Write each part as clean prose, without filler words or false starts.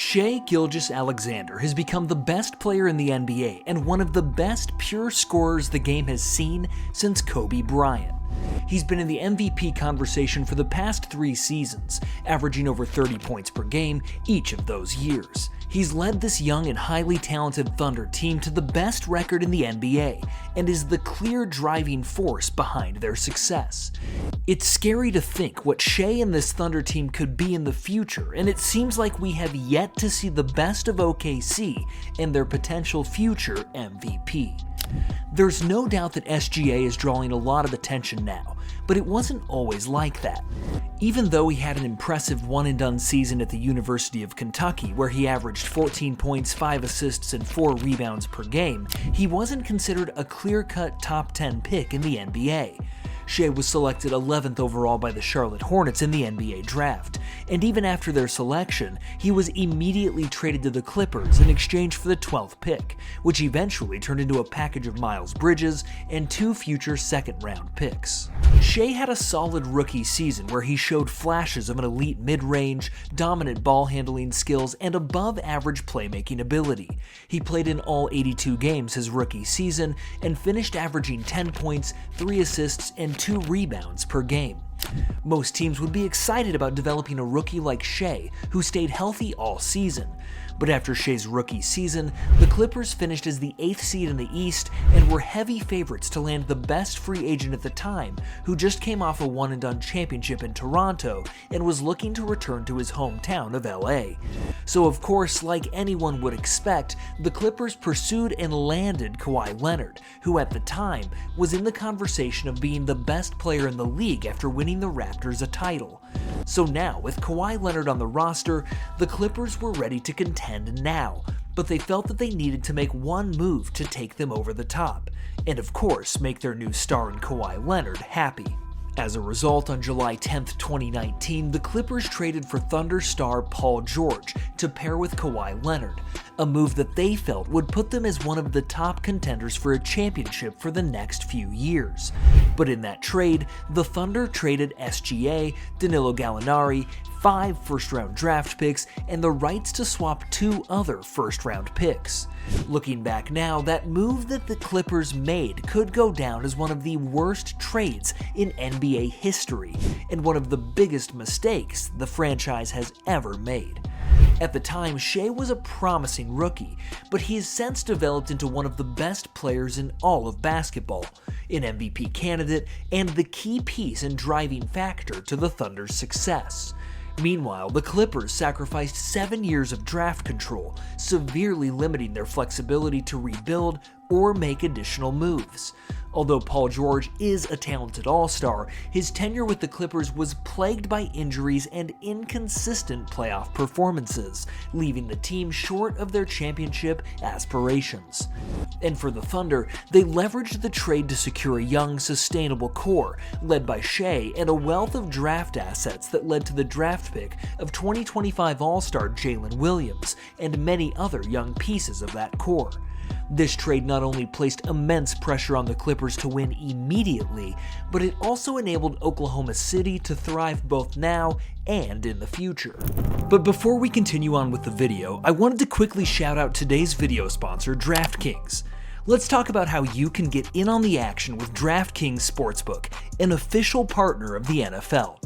Shai Gilgeous-Alexander has become the best player in the NBA and one of the best pure scorers the game has seen since Kobe Bryant. He's been in the MVP conversation for the past 3 seasons, averaging over 30 points per game each of those years. He's led this young and highly talented Thunder team to the best record in the NBA and is the clear driving force behind their success. It's scary to think what Shai and this Thunder team could be in the future, and it seems like we have yet to see the best of OKC and their potential future MVP. There's no doubt that S.G.A is drawing a lot of attention now, but it wasn't always like that. Even though he had an impressive one-and-done season at the University of Kentucky where he averaged 14 points, 5 assists, and 4 rebounds per game, he wasn't considered a clear-cut top 10 pick in the NBA. Shai was selected 11th overall by the Charlotte Hornets in the NBA draft, and even after their selection, he was immediately traded to the Clippers in exchange for the 12th pick, which eventually turned into a package of Miles Bridges and 2 future second-round picks. Shai had a solid rookie season where he showed flashes of an elite mid-range, dominant ball-handling skills, and above-average playmaking ability. He played in all 82 games his rookie season and finished averaging 10 points, 3 assists, and 2 rebounds per game. Most teams would be excited about developing a rookie like Shai, who stayed healthy all season. But after Shai's rookie season, the Clippers finished as the 8th seed in the East and were heavy favorites to land the best free agent at the time, who just came off a one-and-done championship in Toronto and was looking to return to his hometown of LA. So of course, like anyone would expect, the Clippers pursued and landed Kawhi Leonard, who at the time was in the conversation of being the best player in the league after winning the Raptors a title. So now, with Kawhi Leonard on the roster, the Clippers were ready to contend now, but they felt that they needed to make one move to take them over the top, and of course make their new star in Kawhi Leonard happy. As a result, on July 10, 2019, the Clippers traded for Thunder star Paul George to pair with Kawhi Leonard, a move that they felt would put them as one of the top contenders for a championship for the next few years. But in that trade, the Thunder traded S.G.A, Danilo Gallinari, 5 first-round draft picks, and the rights to swap 2 other first-round picks. Looking back now, that move that the Clippers made could go down as one of the worst trades in NBA history, and one of the biggest mistakes the franchise has ever made. At the time, Shai was a promising rookie, but he has since developed into one of the best players in all of basketball, an MVP candidate, and the key piece and driving factor to the Thunder's success. Meanwhile, the Clippers sacrificed 7 years of draft control, severely limiting their flexibility to rebuild or make additional moves. Although Paul George is a talented all-star, his tenure with the Clippers was plagued by injuries and inconsistent playoff performances, leaving the team short of their championship aspirations. And for the Thunder, they leveraged the trade to secure a young, sustainable core, led by Shai, and a wealth of draft assets that led to the draft pick of 2025 All-Star Jalen Williams, and many other young pieces of that core. This trade not only placed immense pressure on the Clippers to win immediately, but it also enabled Oklahoma City to thrive both now and in the future. But before we continue on with the video, I wanted to quickly shout out today's video sponsor, DraftKings. Let's talk about how you can get in on the action with DraftKings Sportsbook, an official partner of the NFL.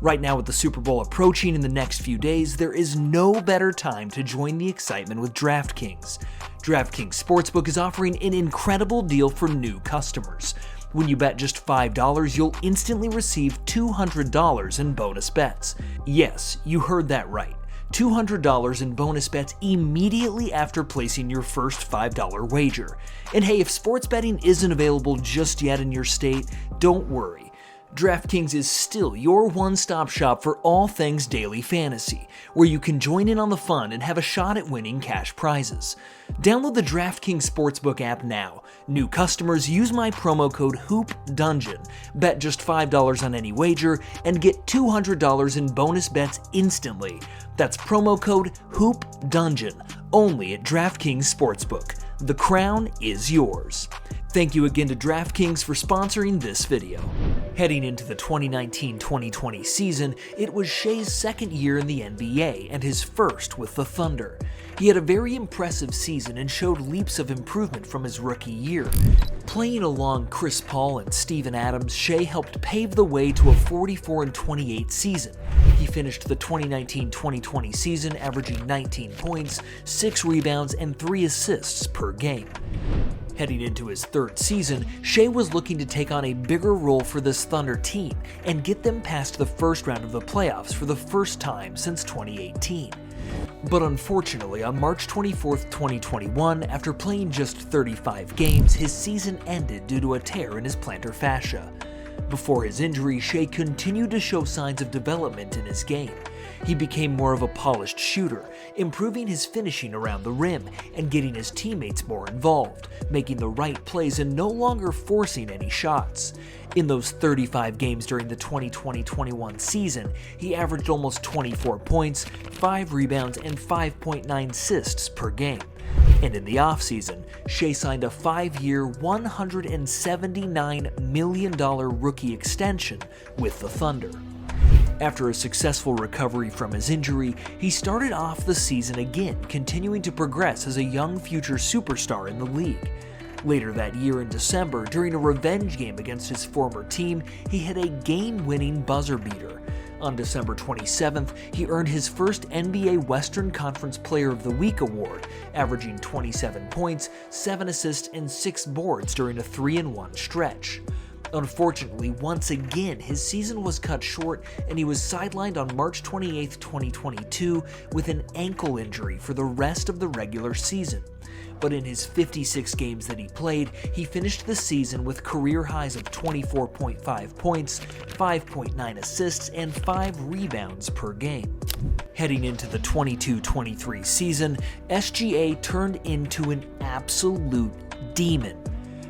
Right now, with the Super Bowl approaching in the next few days, there is no better time to join the excitement with DraftKings. DraftKings Sportsbook is offering an incredible deal for new customers. When you bet just $5, you'll instantly receive $200 in bonus bets. Yes, you heard that right. $200 in bonus bets immediately after placing your first $5 wager. And hey, if sports betting isn't available just yet in your state, don't worry. DraftKings is still your one-stop shop for all things daily fantasy, where you can join in on the fun and have a shot at winning cash prizes. Download the DraftKings Sportsbook app now. New customers use my promo code HOOPDUNGEON, bet just $5 on any wager, and get $200 in bonus bets instantly. That's promo code HOOPDUNGEON, only at DraftKings Sportsbook. The crown is yours. Thank you again to DraftKings for sponsoring this video. Heading into the 2019-2020 season, it was Shai's second year in the NBA and his first with the Thunder. He had a very impressive season and showed leaps of improvement from his rookie year. Playing along Chris Paul and Steven Adams, Shai helped pave the way to a 44-28 season. He finished the 2019-2020 season averaging 19 points, 6 rebounds, and 3 assists per game. Heading into his third season, Shai was looking to take on a bigger role for this Thunder team and get them past the first round of the playoffs for the first time since 2018. But unfortunately, on March 24, 2021, after playing just 35 games, his season ended due to a tear in his plantar fascia. Before his injury, Shai continued to show signs of development in his game. He became more of a polished shooter, improving his finishing around the rim and getting his teammates more involved, making the right plays and no longer forcing any shots. In those 35 games during the 2020-21 season, he averaged almost 24 points, 5 rebounds, and 5.9 assists per game. And in the offseason, Shai signed a 5-year, $179 million rookie extension with the Thunder. After a successful recovery from his injury, he started off the season again, continuing to progress as a young future superstar in the league. Later that year in December, during a revenge game against his former team, he hit a game-winning buzzer beater. On December 27th, he earned his first NBA Western Conference Player of the Week award, averaging 27 points, 7 assists, and 6 boards during a 3-1 stretch. Unfortunately, once again, his season was cut short and he was sidelined on March 28, 2022 with an ankle injury for the rest of the regular season. But in his 56 games that he played, he finished the season with career highs of 24.5 points, 5.9 assists, and 5 rebounds per game. Heading into the 22-23 season, S.G.A. turned into an absolute demon.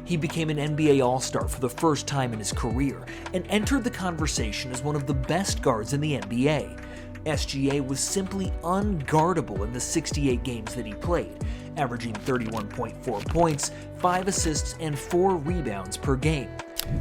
He became an NBA All-Star for the first time in his career and entered the conversation as one of the best guards in the NBA. S.G.A. was simply unguardable in the 68 games that he played, averaging 31.4 points, 5 assists, and 4 rebounds per game.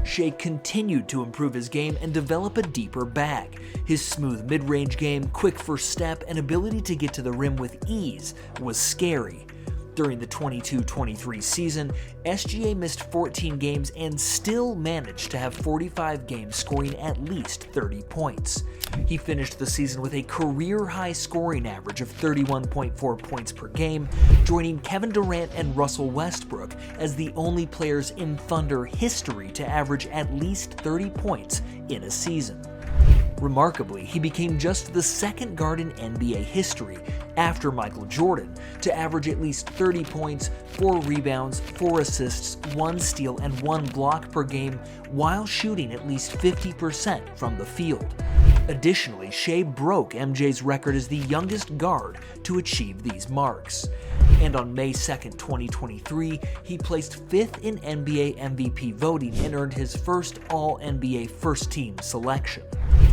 Shai continued to improve his game and develop a deeper bag. His smooth mid-range game, quick first step, and ability to get to the rim with ease was scary. During the 22-23 season, S.G.A. missed 14 games and still managed to have 45 games scoring at least 30 points. He finished the season with a career-high scoring average of 31.4 points per game, joining Kevin Durant and Russell Westbrook as the only players in Thunder history to average at least 30 points in a season. Remarkably, he became just the second guard in NBA history, after Michael Jordan, to average at least 30 points, 4 rebounds, 4 assists, 1 steal, and 1 block per game while shooting at least 50% from the field. Additionally, Shai broke MJ's record as the youngest guard to achieve these marks. And on May 2, 2023, he placed 5th in NBA MVP voting and earned his first All-NBA first-team selection.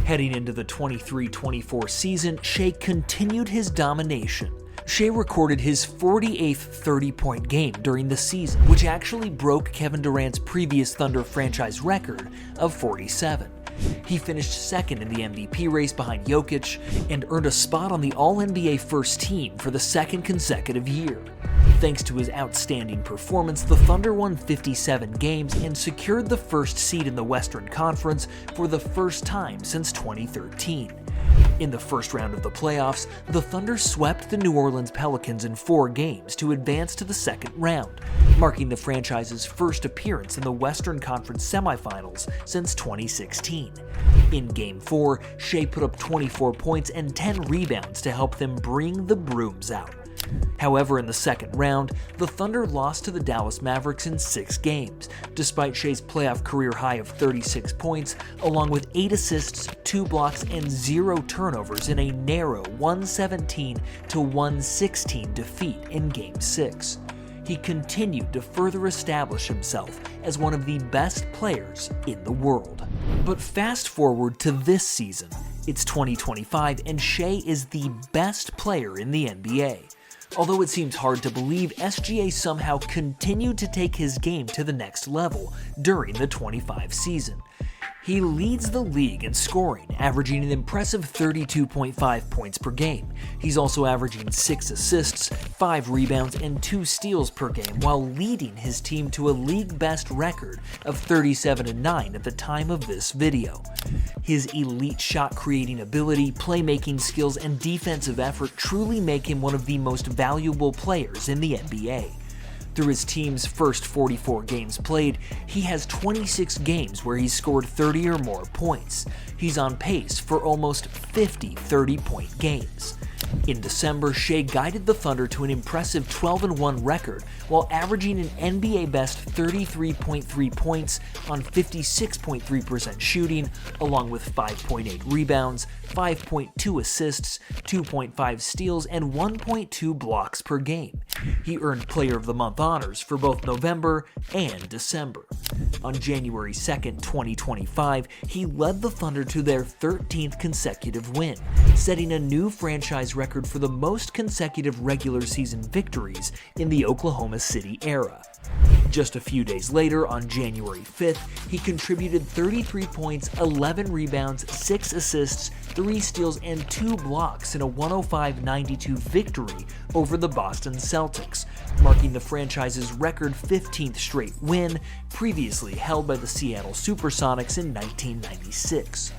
Heading into the 23-24 season, Shai continued his domination. Shai recorded his 48th 30-point game during the season, which actually broke Kevin Durant's previous Thunder franchise record of 47. He finished second in the MVP race behind Jokic and earned a spot on the All-NBA first team for the second consecutive year. Thanks to his outstanding performance, the Thunder won 57 games and secured the first seed in the Western Conference for the first time since 2013. In the first round of the playoffs, the Thunder swept the New Orleans Pelicans in 4 games to advance to the second round, marking the franchise's first appearance in the Western Conference semifinals since 2016. In Game 4, Shai put up 24 points and 10 rebounds to help them bring the brooms out. However, in the second round, the Thunder lost to the Dallas Mavericks in 6 games, despite Shai's playoff career high of 36 points, along with 8 assists, 2 blocks, and 0 turnovers in a narrow 117-116 defeat in Game 6. He continued to further establish himself as one of the best players in the world. But fast forward to this season. It's 2025 and Shai is the best player in the NBA. Although it seems hard to believe, S.G.A. somehow continued to take his game to the next level during the 25 season. He leads the league in scoring, averaging an impressive 32.5 points per game. He's also averaging 6 assists, 5 rebounds, and 2 steals per game, while leading his team to a league-best record of 37-9 at the time of this video. His elite shot-creating ability, playmaking skills, and defensive effort truly make him one of the most valuable players in the NBA. Through his team's first 44 games played, he has 26 games where he's scored 30 or more points. He's on pace for almost 50 30-point games. In December, Shai guided the Thunder to an impressive 12-1 record while averaging an NBA-best 33.3 points on 56.3% shooting, along with 5.8 rebounds, 5.2 assists, 2.5 steals, and 1.2 blocks per game. He earned Player of the Month honors for both November and December. On January 2, 2025, he led the Thunder to their 13th consecutive win, setting a new franchise record for the most consecutive regular season victories in the Oklahoma City era. Just a few days later, on January 5th, he contributed 33 points, 11 rebounds, 6 assists, 3 steals, and 2 blocks in a 105-92 victory over the Boston Celtics, marking the franchise's record 15th straight win, previously held by the Seattle Supersonics in 1996.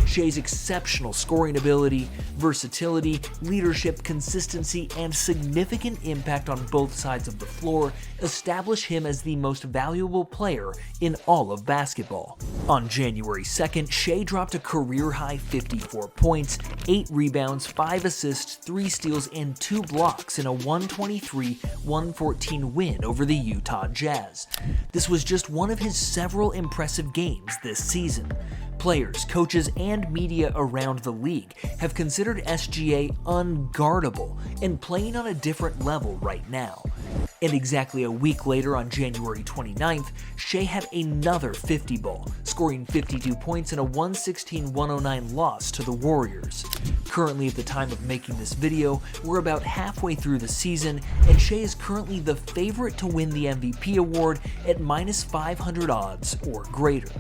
Shai's exceptional scoring ability, versatility, leadership, consistency, and significant impact on both sides of the floor establish him as the most valuable player in all of basketball. On January 2nd, Shai dropped a career-high 54 points, 8 rebounds, 5 assists, 3 steals, and 2 blocks in a 123-114 win over the Utah Jazz. This was just one of his several impressive games this season. Players, coaches, and media around the league have considered S.G.A. unguardable and playing on a different level right now. And exactly a week later, on January 29th, Shai had another 50-ball, scoring 52 points in a 116-109 loss to the Warriors. Currently, at the time of making this video, we're about halfway through the season, and Shai is currently the favorite to win the MVP award at -500 odds or greater.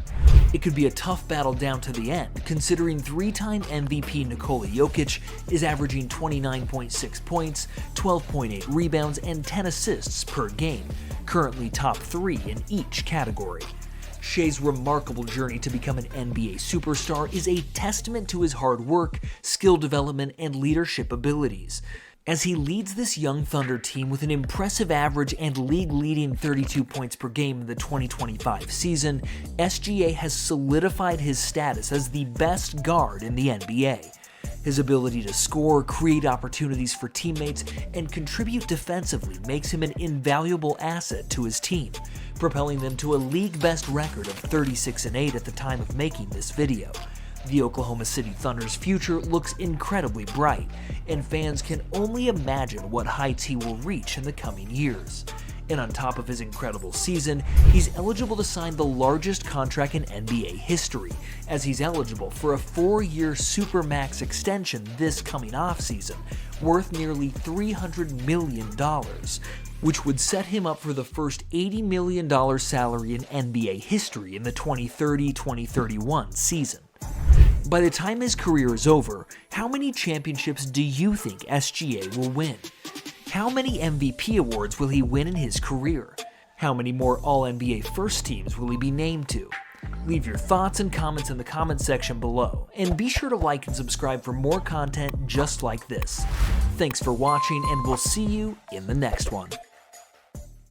It could be a tough battle down to the end, considering 3-time MVP Nikola Jokic is averaging 29.6 points, 12.8 rebounds, and 10 assists per game, currently top 3 in each category. Shai's remarkable journey to become an NBA superstar is a testament to his hard work, skill development, and leadership abilities. As he leads this young Thunder team with an impressive average and league-leading 32 points per game in the 2025 season, S.G.A. has solidified his status as the best guard in the NBA. His ability to score, create opportunities for teammates, and contribute defensively makes him an invaluable asset to his team, propelling them to a league-best record of 36-8 at the time of making this video. The Oklahoma City Thunder's future looks incredibly bright, and fans can only imagine what heights he will reach in the coming years. And on top of his incredible season, he's eligible to sign the largest contract in NBA history, as he's eligible for a 4-year Supermax extension this coming offseason, worth nearly $300 million, which would set him up for the first $80 million salary in NBA history in the 2030-2031 season. By the time his career is over, how many championships do you think S.G.A. will win? How many MVP awards will he win in his career? How many more All-NBA first teams will he be named to? Leave your thoughts and comments in the comment section below, and be sure to like and subscribe for more content just like this. Thanks for watching, and we'll see you in the next one.